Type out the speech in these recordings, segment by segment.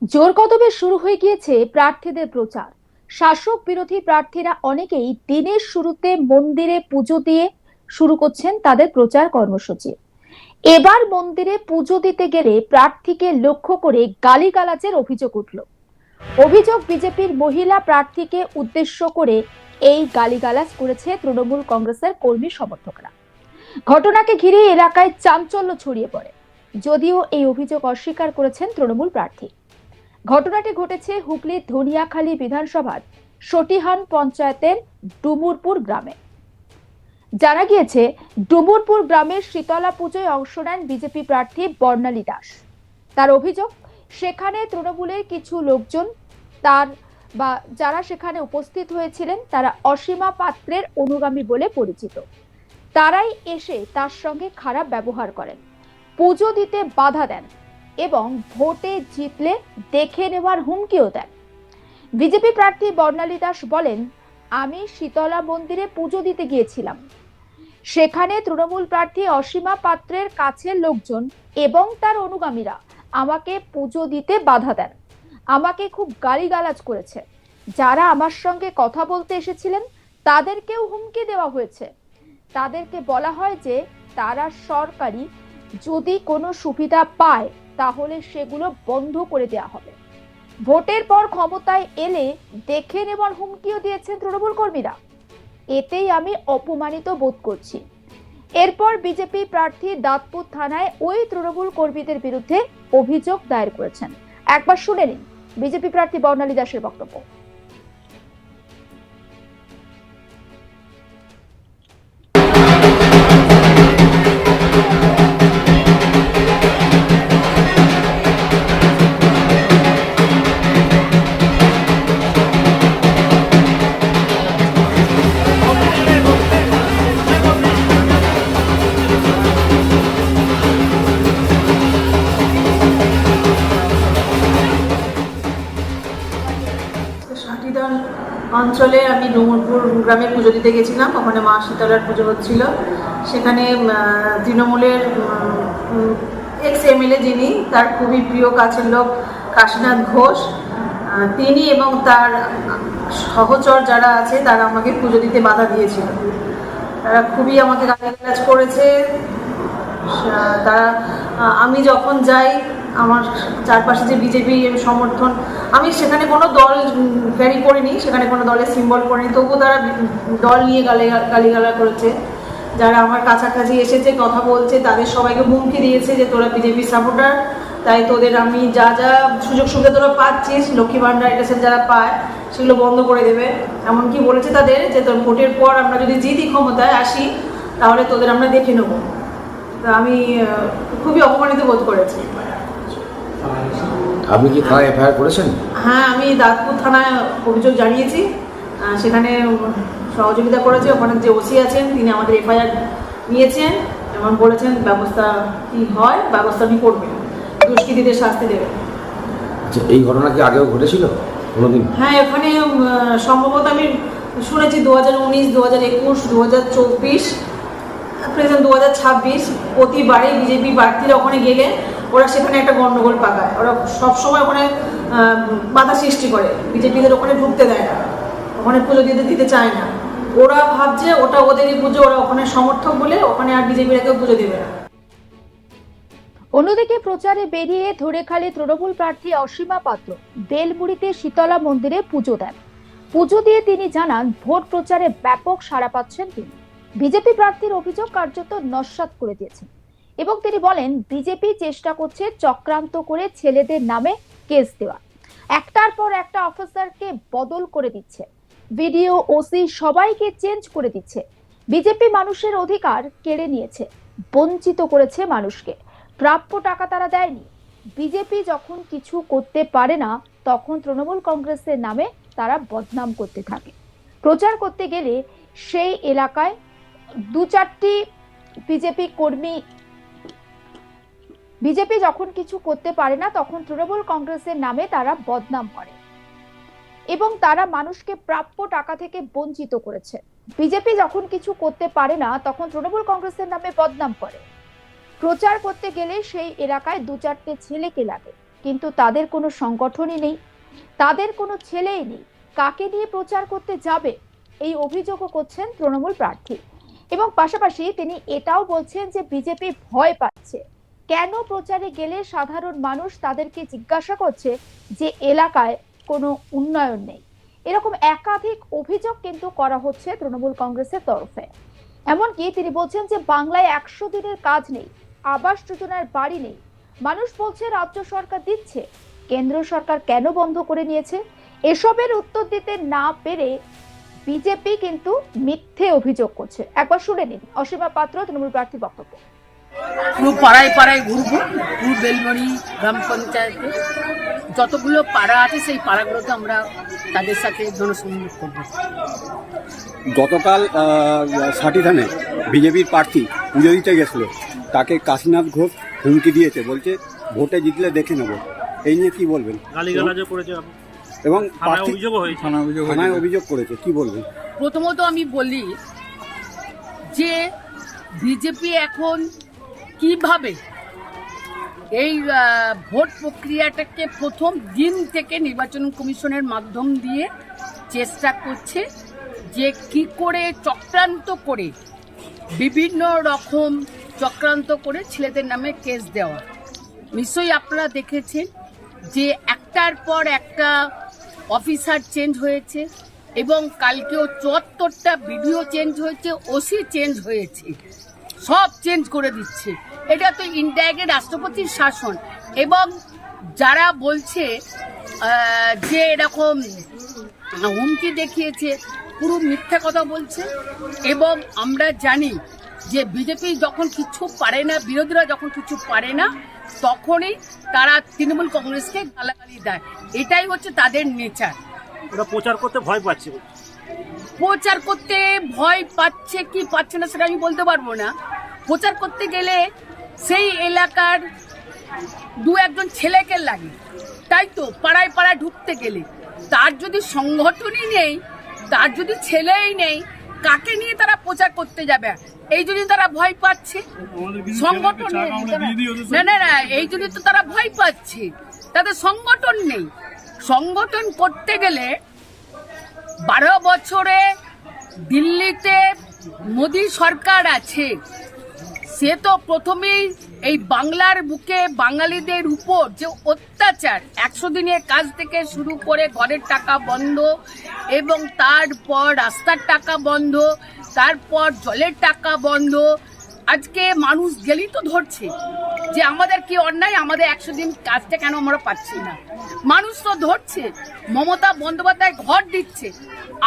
জোর কদমে শুরু হয়ে গিয়েছে প্রার্থীদের প্রচার। শাসক বিরোধী প্রার্থীরা অনেকেই দিনের শুরুতে মন্দিরে পুজো দিয়ে শুরু করছেন তাদের প্রচার কর্মসূচি। এবার মন্দিরে পুজো দিতে গেলে প্রার্থীকে লক্ষ্য করে গালিগালাজের অভিযোগ উঠল। অভিযোগ, বিজেপির মহিলা প্রার্থীকে উদ্দেশ্য করে এই গালিগালাজ করেছে তৃণমূল কংগ্রেসের কর্মী সমর্থকরা। ঘটনাকে ঘিরে এলাকায় চাঞ্চল্য ছড়িয়ে পড়ে, যদিও এই অভিযোগ অস্বীকার করেছেন তৃণমূল প্রার্থী। ঘটনাটি ঘটেছে হুগলির ধনিয়াখালী বিধানসভার সটিহান পঞ্চায়েতের ডুমুরপুর গ্রামে। জানা গিয়েছে, ডুমুরপুর গ্রামের শীতলা পুজোয় অংশ নেন বিজেপি প্রার্থী বর্ণালী দাস। তার অভিযোগ, সেখানে তৃণমূলের কিছু লোকজন তার বা যারা সেখানে উপস্থিত হয়েছিলেন তারা অসীমা পাত্রের অনুগামী বলে পরিচিত। তারাই এসে তার সঙ্গে খারাপ ব্যবহার করেন, পুজো দিতে বাধা দেন এবং ভোটে জিতলে দেখে নেওয়ার হুমকিও দেন। বিজেপি প্রার্থী বর্ণালী দাস বলেন, আমি শীতলা মন্দিরে পুজো দিতে গিয়েছিলাম। সেখানে তৃণমূল প্রার্থী অসীমা পাত্রের কাছের লোকজন এবং তার অনুগামীরা আমাকে পুজো দিতে বাধা দেন, আমাকে খুব গালিগালাজ করেছে। যারা আমার সঙ্গে কথা বলতে এসেছিলেন তাদেরকেও হুমকি দেওয়া হয়েছে। তাদেরকে বলা হয় যে তারা সরকারি যদি কোনো সুবিধা পায় তাহলে সেগুলো বন্ধ করে দেওয়া হবে। ভোটের পর ক্ষমতায় এলে দেখে নেবার হুমকিও দিয়েছেন তৃণমূল কর্মীরা। এতেই আমি অপমানিত বোধ করছি। এরপর বিজেপি প্রার্থী দাঁতপুর থানায় ওই তৃণমূল কর্মীদের বিরুদ্ধে অভিযোগ দায়ের করেছেন। একবার শুনে নিন বিজেপি প্রার্থী বর্ণালী দাসের বক্তব্য। সাটিদান অঞ্চলে আমি ডুমুরপুর গ্রামে পুজো দিতে গেছিলাম। ওখানে মা শীতলার পুজো হচ্ছিল। সেখানে তৃণমূলের এক্স এমএলএ, যিনি তার খুবই প্রিয় কাছের লোক কাশীনাথ ঘোষ, তিনি এবং তার সহচর যারা আছে তারা আমাকে পুজো দিতে বাধা দিয়েছিল। তারা খুবই আমাকে গালিগালাজ করেছে। তারা আমি যখন যাই, আমার চারপাশে যে বিজেপি সমর্থন, আমি সেখানে কোনো দল ক্যারি করিনি, সেখানে কোনো দলের সিম্বল করিনি, তবুও তারা দল নিয়ে গালিগালা করেছে। যারা আমার কাছাকাছি এসেছে কথা বলছে তাদের সবাইকে হুমকি দিয়েছে যে তোরা বিজেপি সাপোর্টার, তাই তোদের আমি যা যা সুযোগ সুবিধা তোরা পাচ্ছিস, লক্ষ্মী ভাণ্ডার এটা যারা পায় সেগুলো বন্ধ করে দেবে। এমনকি বলেছে তাদের যে তোর ভোটের পর আমরা যদি জিতি ক্ষমতায় আসি তাহলে তোদের আমরা দেখে নেব। তো আমি খুবই অপমানিত বোধ করেছি। আপনি কি থানায় এফআইআর করেছেন? হ্যাঁ, আমি দাঁতপুর থানায় অভিযোগ জানিয়েছি। সেখানে সহযোগিতা করেছে ওখানে যে ওসি আছেন, তিনি আমাদের এফআইআর নিয়েছেন এবং বলেছেন ব্যবস্থা কি হয় ব্যবস্থা উনি করবেন, দুষ্কৃতীদের শাস্তি দেবেন। আচ্ছা, এই ঘটনা কি আগেও ঘটেছিল কোনোদিন? হ্যাঁ, এখানে সম্ভবত আমি শুনেছি 2019, 2021, 2024, প্রেজেন্ট 2026 প্রতিবারই বিজেপি প্রার্থীরা ওখানে গেলে ওরা সেখানে একটা গন্ডগোল পাকায়। ওরা সবসময় ওখানে বাধা সৃষ্টি করে, বিজেপিদের ওখানে ঢুকতে দেয় না, ওখানে পুজো দিতে চায় না। ওরা ভাবছে ওটা ওদেরই পুজো, ওরা ওখানে সমর্থক বলে ওখানে আর বিজেপিরা কেউ পুজো দেবে না। অন্যদিকে প্রচারে বেরিয়ে ধনেখালী তৃণমূল প্রার্থী অসীমা পাত্র বেলমুড়িতে শীতলা মন্দিরে পুজো দেন। পুজো দিয়ে তিনি জানান ভোট প্রচারে ব্যাপক সাড়া পাচ্ছেন তিনি। বিজেপি প্রার্থীর অভিযোগ কার্যত নস্যাৎ করে দিয়েছেন এবং তিনি বলেন বিজেপি চেষ্টা করছে চক্রান্ত করে ছেলেদের নামে কেস দেওয়া, একটার পর একটা অফিসারকে বদল করে দিচ্ছে, ভিডিও ওসি সবাইকে চেঞ্জ করে দিচ্ছে। বিজেপি মানুষের অধিকার কেড়ে নিয়েছে, বঞ্চিত করেছে মানুষকে, প্রাপ্য টাকা তারা দেয়নি। বিজেপি যখন কিছু করতে পারে না তখন তৃণমূল কংগ্রেসের নামে তারা বদনাম করতে থাকে। প্রচার করতে গেলে সেই এলাকায় দু চারটি বিজেপি যখন কিছু করতে পারে না তখন তৃণমূল কংগ্রেসের নামে তারা বদনাম করে এবং তারা মানুষকে প্রাপ্য টাকা থেকে বঞ্চিত করেছে। বিজেপি যখন কিছু করতে পারে না তখন তৃণমূল কংগ্রেসের নামে বদনাম করে। প্রচার করতে গেলে সেই এলাকায় দু চারটে ছেলেকে লাগে, কিন্তু তাদের কোনো সংগঠনই নেই, তাদের কোনো ছেলেই নেই, কাকে নিয়ে প্রচার করতে যাবে, এই অভিযোগও করছেন তৃণমূল প্রার্থী। এবং পাশাপাশি তিনি এটাও বলছেন যে বিজেপি ভয় পাচ্ছে, কেন প্রচারে গেলে সাধারণ মানুষ তাদেরকে জিজ্ঞাসা করছে যে এলাকায় কোনো উন্নয়ন নেই। এরকম একাধিক অভিযোগ কিন্তু করা হচ্ছে তৃণমূল কংগ্রেসের তরফে। এমনকি তিনি বলছেন যে বাংলায় 100 দিনের কাজ নেই, আবাস যোজনার বাড়ি নেই। মানুষ বলছে রাজ্য সরকার দিচ্ছে, কেন্দ্র সরকার কেন বন্ধ করে নিয়েছে? এসবের উত্তর দিতে না পেরে বিজেপি কিন্তু মিথ্যে অভিযোগ করছে। একবার শুনে নিন অসীমা পাত্র তৃণমূল প্রার্থীর বক্তব্য। পুরো পাড়ায় পাড়ায় ঘুরবো, পুরো বেলমণি গ্রাম পঞ্চায়েতে যতগুলো পাড়া আছে সেই পাড়াগুলোতে আমরা তাদের সাথে জনসম্মুখ করবো। গতকাল সাটিধানে বিজেপির প্রার্থী পুজো দিতে গেছিল, তাকে কাশীনাথ ঘোষ হুমকি দিয়েছে, বলছে ভোটে জিতলে দেখে নেব। এই নিয়ে কি বলবেন? গালিগালাজও করেছে এবং থানায় অভিযোগ করেছে, কি বলবেন? প্রথমত আমি বলি যে বিজেপি এখন কিভাবে এই ভোট প্রক্রিয়াটাকে প্রথম দিন থেকে নির্বাচন কমিশনের মাধ্যম দিয়ে চেষ্টা করছে যে কি করে চক্রান্ত করে বিভিন্ন রকম চক্রান্ত করে ছেলেদের নামে কেস দেওয়া। নিশ্চয়ই আপনারা দেখেছেন যে একটার পর একটা অফিসার চেঞ্জ হয়েছে এবং কালকেও 74টা বিডিও চেঞ্জ হয়েছে, ওসি চেঞ্জ হয়েছে, সব চেঞ্জ করে দিচ্ছে। এটা তো ইনডাইরেক্ট রাষ্ট্রপতির শাসন। এবং যারা বলছে যে এরকম হুমকি দেখিয়েছে, পুরো মিথ্যা কথা বলছে। এবং আমরা জানি যে বিজেপি যখন কিছু পারে না, বিরোধীরা যখন কিছু পারে না, তখনই তারা তৃণমূল কংগ্রেসকে গালাগালি দেয়। এটাই হচ্ছে তাদের নেচার। ওরা প্রচার করতে ভয় পাচ্ছে। প্রচার করতে ভয় পাচ্ছে কি পাচ্ছে না সেটা আমি বলতে পারবো না। প্রচার করতে গেলে সেই এলাকার দু একজন ছেলেকে লাগে, তাই তো পাড়ায় পাড়ায় ঢুকতে গেলে তার যদি সংগঠনই নেই, তার যদি ছেলেই নেই, কাকে নিয়ে তারা প্রচার করতে যাবে? এই জন্য তারা ভয় পাচ্ছে। সংগঠন নেই, না না না, এই জন্য তো তারা ভয় পাচ্ছে, তাদের সংগঠন নেই। সংগঠন করতে গেলে 12 বছরে দিল্লিতে মোদী সরকার আছে, সে তো প্রথমেই এই বাংলার বুকে বাঙালিদের উপর যে অত্যাচার, 100 দিনের কাজ থেকে শুরু করে ঘরের টাকা বন্ধ, এবং তারপর রাস্তার টাকা বন্ধ, তারপর জলের টাকা বন্ধ। আজকে মানুষ গেলেই তো ধরছে যে আমাদের কি অন্যায়, আমাদের 100 দিন কাজটা কেন আমরা পাচ্ছি না। মানুষ তো ধরছে, মমতা বন্দ্যোপাধ্যায় ঘর দিচ্ছে,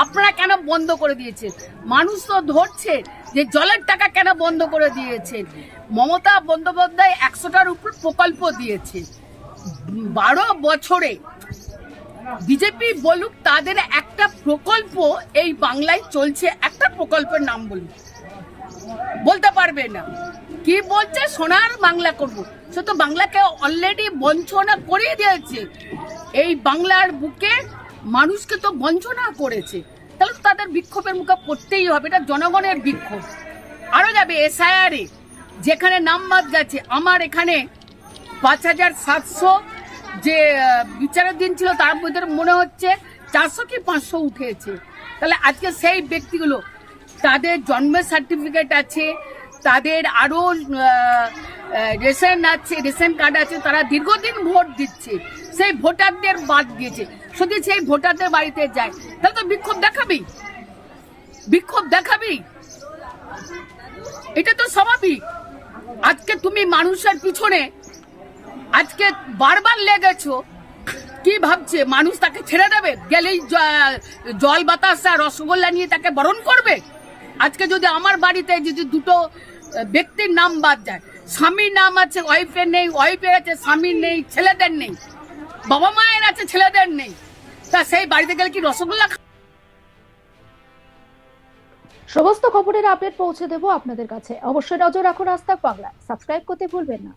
আপনারা কেন বন্ধ করে দিয়েছেন? মানুষ তো ধরছে যে জলের টাকা কেন বন্ধ করে দিয়েছেন। মমতা বন্দ্যোপাধ্যায় 100টার উপর প্রকল্প দিয়েছে। 12 বছরে বিজেপি বলুক তাদের একটা প্রকল্প এই বাংলায় চলছে, একটা প্রকল্পের নাম বলুন, বলতে পারবে না। কি বলছে সোনার বাংলা করব, সে তো বাংলাকে অলরেডি বঞ্চনা করে দিয়েছে। এই বাংলার বুকে মানুষকে তো বঞ্চনা করেছে, তাহলে তাদের বিক্ষোভের মুখে পড়তেই হবে। এটা জনগণের বিক্ষোভ। আরো যাবে এসআইআরে, যেখানে নাম বাদ গেছে। আমার এখানে 5700 যে বিচারের দিন ছিল, তার মধ্যে মনে হচ্ছে 400 কি 500 উঠেছে। তাহলে আজকে সেই ব্যক্তিগুলো, তাদের জন্মের সার্টিফিকেট আছে, তাদের আরো রেশন আছে, রেশন কার্ড আছে, তারা দীর্ঘদিন ভোট দিচ্ছে, সেই ভোটারদের বাদ দিয়েছে। যদি সেই ভোটারদের বাড়িতে যায়, তাহলে তো বিক্ষোভ দেখাবি, বিক্ষোভ দেখাবি, এটা তো স্বাভাবিক। আজকে তুমি মানুষের পিছনে আজকে বারবার লেগেছো, কি ভাবছে মানুষ তাকে ছেড়ে দেবে? গেলেই জল বাতাস আর রসগোল্লা নিয়ে তাকে বরণ করবে? আজকে যদি আমার বাড়িতে যদি দুটো ব্যক্তির নাম বাদ যায়, স্বামীর নাম আছে, ওয়াইফের নেই, ওয়াইফের আছে, স্বামীর নেই, ছেলেদের নেই, বাবা মায়ের আছে, ছেলেদের নেই, তা সেই বাড়িতে গেলে কি রসগোল্লা? সমস্ত খবরের আপডেট পৌঁছে দেব আপনাদের কাছে। অবশ্যই নজর রাখুন আজ তাক বাংলা, সাবস্ক্রাইব করতে ভুলবেন না।